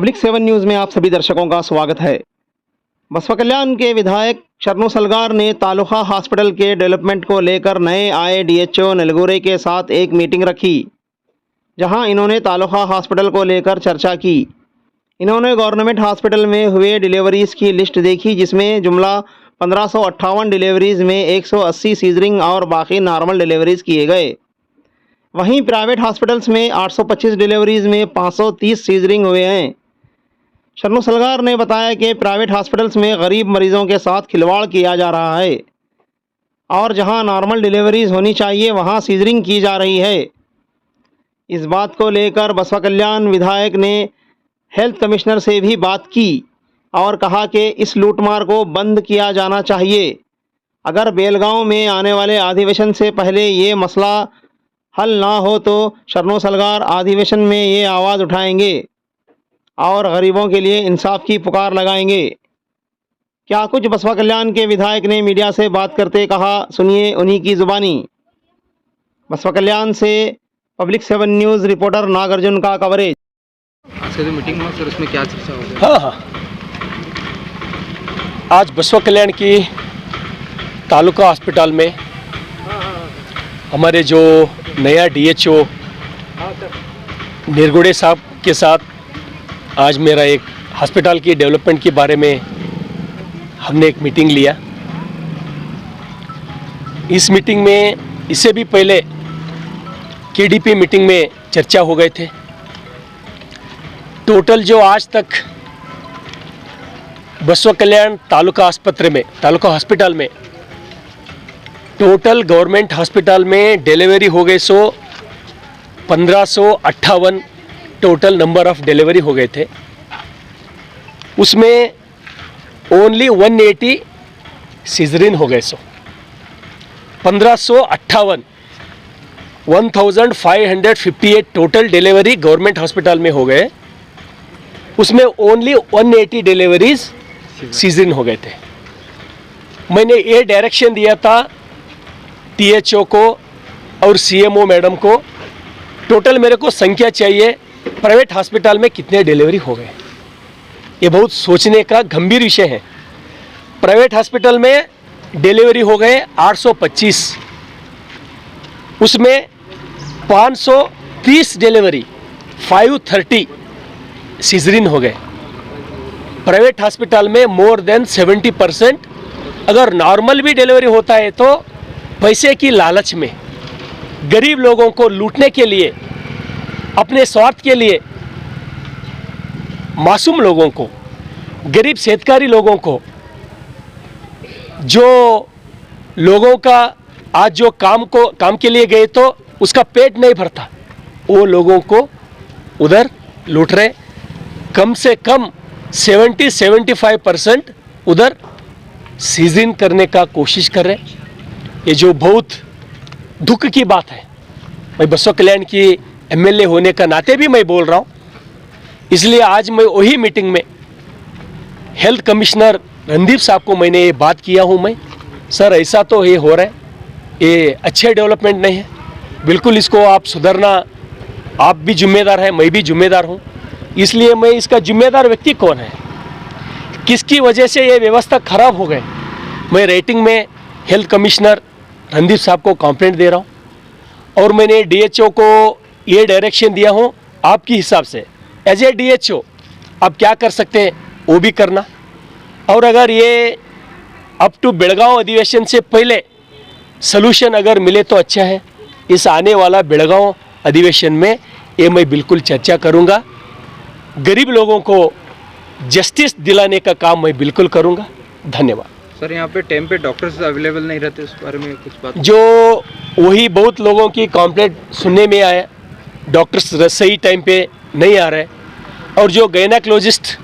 Public 7 news में आप सभी दर्शकों का स्वागत है। बसवा कल्याण के विधायक शरणु सलगार ने तालुका हॉस्पिटल के डेवलपमेंट को लेकर नए आए डीएचओ नलगुरे के साथ एक मीटिंग रखी, जहां इन्होंने तालुका हॉस्पिटल को लेकर चर्चा की। इन्होंने गवर्नमेंट हॉस्पिटल में हुए डिलीवरीज़ की लिस्ट देखी, जिसमें जुमला 1558 डिलीवरीज़ में 180 सीजरिंग और बाकी नॉर्मल डिलीवरीज़ किए गए। वहीं प्राइवेट हॉस्पिटल्स में 825 डिलीवरीज़ में 530 सीजरिंग हुए हैं। शरणु सलगार ने बताया कि प्राइवेट हॉस्पिटल्स में गरीब मरीजों के साथ खिलवाड़ किया जा रहा है और जहां नॉर्मल डिलीवरीज होनी चाहिए वहां सीजरिंग की जा रही है। इस बात को लेकर बसवा कल्याण विधायक ने हेल्थ कमिश्नर से भी बात की और कहा कि इस लूटमार को बंद किया जाना चाहिए। अगर बेलगांव में आने वाले अधिवेशन से पहले ये मसला हल ना हो तो शरणु सलगार अधिवेशन में ये आवाज़ उठाएंगे और गरीबों के लिए इंसाफ की पुकार लगाएंगे। क्या कुछ बसवा कल्याण के विधायक ने मीडिया से बात करते कहा, सुनिए उन्हीं की ज़ुबानी। बसवा कल्याण से पब्लिक 7 न्यूज़ रिपोर्टर नागार्जुन का कवरेज। आज का जो मीटिंग हुआ सर, उसमें क्या चर्चा हो गई? हाँ, आज बसवा कल्याण की तालुका हॉस्पिटल में हमारे जो नया डीएचओ निरगुड़े साहब के साथ आज मेरा एक हॉस्पिटल की डेवलपमेंट के बारे में हमने एक मीटिंग लिया। इस मीटिंग में इससे भी पहले केडीपी मीटिंग में चर्चा हो गए थे। टोटल जो आज तक बसवा कल्याण तालुका हॉस्पिटल में टोटल गवर्नमेंट हॉस्पिटल में डिलीवरी हो गए 1558 टोटल नंबर ऑफ डिलीवरी हो गए थे। उसमें ओनली 180 सीजरिन हो गए। 1558 1558 टोटल डिलीवरी गवर्नमेंट हॉस्पिटल में हो गए, उसमें ओनली 180 डिलीवरीज सीजरिन हो गए थे। मैंने ये डायरेक्शन दिया था टीएचओ को और सीएमओ मैडम को, टोटल मेरे को संख्या चाहिए प्राइवेट हॉस्पिटल में कितने डिलीवरी हो गए। ये बहुत सोचने का गंभीर विषय है। प्राइवेट हॉस्पिटल में डिलीवरी हो गए 825, उसमें 530 डिलीवरी 530 सीजरिन हो गए। प्राइवेट हॉस्पिटल में मोर देन 70%। अगर नॉर्मल भी डिलीवरी होता है तो पैसे की लालच में गरीब लोगों को लूटने के लिए, अपने स्वार्थ के लिए, मासूम लोगों को, गरीब शेतकारी लोगों को, जो लोगों का आज जो काम के लिए गए तो उसका पेट नहीं भरता, वो लोगों को उधर लूट रहे। कम से कम 70-75% उधर सीजन करने का कोशिश कर रहे। ये जो बहुत दुख की बात है। मैं बसवा कल्याण की एमएलए होने का नाते भी मैं बोल रहा हूँ, इसलिए आज मैं वही मीटिंग में हेल्थ कमिश्नर रणदीप साहब को मैंने ये बात किया हूँ। मैं सर ऐसा तो ये हो रहा है, ये अच्छे डेवलपमेंट नहीं है, बिल्कुल इसको आप सुधरना, आप भी जिम्मेदार है, मैं भी जिम्मेदार हूँ। इसलिए मैं इसका जिम्मेदार व्यक्ति कौन है, किसकी वजह से ये व्यवस्था खराब हो गई, मैं रेटिंग में हेल्थ कमिश्नर रणदीप साहब को कंप्लेंट दे रहा हूँ। और मैंने डीएचओ को ये डायरेक्शन दिया हूँ, आपके हिसाब से एज ए डीएचओ आप क्या कर सकते हैं वो भी करना। और अगर ये अप टू बेलगांव अधिवेशन से पहले सलूशन अगर मिले तो अच्छा है। इस आने वाला बेलगांव अधिवेशन में ये मैं बिल्कुल चर्चा करूँगा। गरीब लोगों को जस्टिस दिलाने का काम मैं बिल्कुल करूँगा। धन्यवाद सर। यहाँ पे टाइम पे डॉक्टर्स अवेलेबल नहीं रहते, उस बारे में कुछ बात? जो वही बहुत लोगों की कंप्लेंट सुनने में आया, डॉक्टर्स सही टाइम पे नहीं आ रहे। और जो गायनेकोलॉजिस्ट,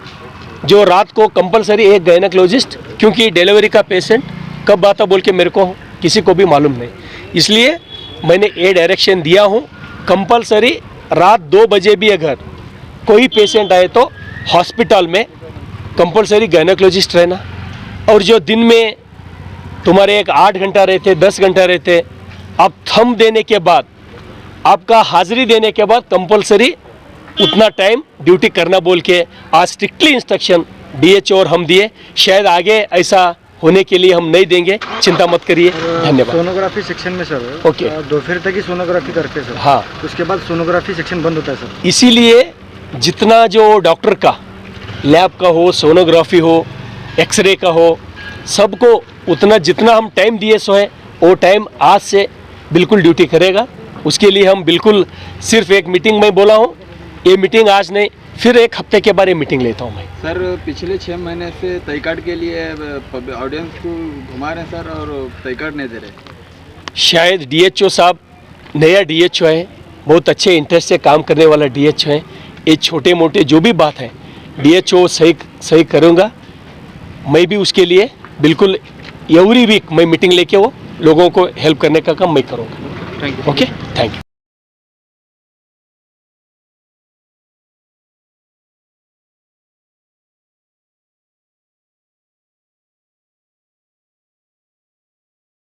जो रात को कंपलसरी एक गायनेकोलॉजिस्ट, क्योंकि डिलीवरी का पेशेंट कब आता बोल के मेरे को किसी को भी मालूम नहीं, इसलिए मैंने ये डायरेक्शन दिया हूँ कंपलसरी रात 2 बजे भी अगर कोई पेशेंट आए तो हॉस्पिटल में कंपलसरी गायनेकोलॉजिस्ट रहना। और जो दिन में तुम्हारे एक 8 घंटा रहते, 10 घंटा रहते, आप थंब देने के बाद, आपका हाजिरी देने के बाद कंपलसरी उतना टाइम ड्यूटी करना बोल के आज स्ट्रिक्टली इंस्ट्रक्शन डीएचओ और हम दिए। शायद आगे ऐसा होने के लिए हम नहीं देंगे, चिंता मत करिए। धन्यवाद। सोनोग्राफी सेक्शन में सर ओके। दोपहर तक ही सोनोग्राफी करते हैं सर। हाँ, उसके बाद सोनोग्राफी सेक्शन बंद होता है सर। इसीलिए जितना जो डॉक्टर का लैब का हो, सोनोग्राफी हो, एक्सरे का हो, सबको उतना जितना हम टाइम दिए सो है वो टाइम आज से बिल्कुल ड्यूटी करेगा। उसके लिए हम बिल्कुल सिर्फ एक मीटिंग में बोला हूँ, ये मीटिंग आज नहीं, फिर एक हफ्ते के बाद ये मीटिंग लेता हूँ मैं। सर पिछले 6 महीने से तय कार्ड के लिए ऑडियंस को घुमा रहे हैं सर, और तय कार्ड नहीं दे रहे। शायद डीएचओ साहब नया डीएचओ है, बहुत अच्छे इंटरेस्ट से काम करने वाला डीएचओ है। ये छोटे मोटे जो भी बात है डीएचओ सही करूँगा। मैं भी उसके लिए बिल्कुल एवरी वीक मैं मीटिंग लेके वो लोगों को हेल्प करने का काम मैं करूँगा। Thank you. Okay, thank you.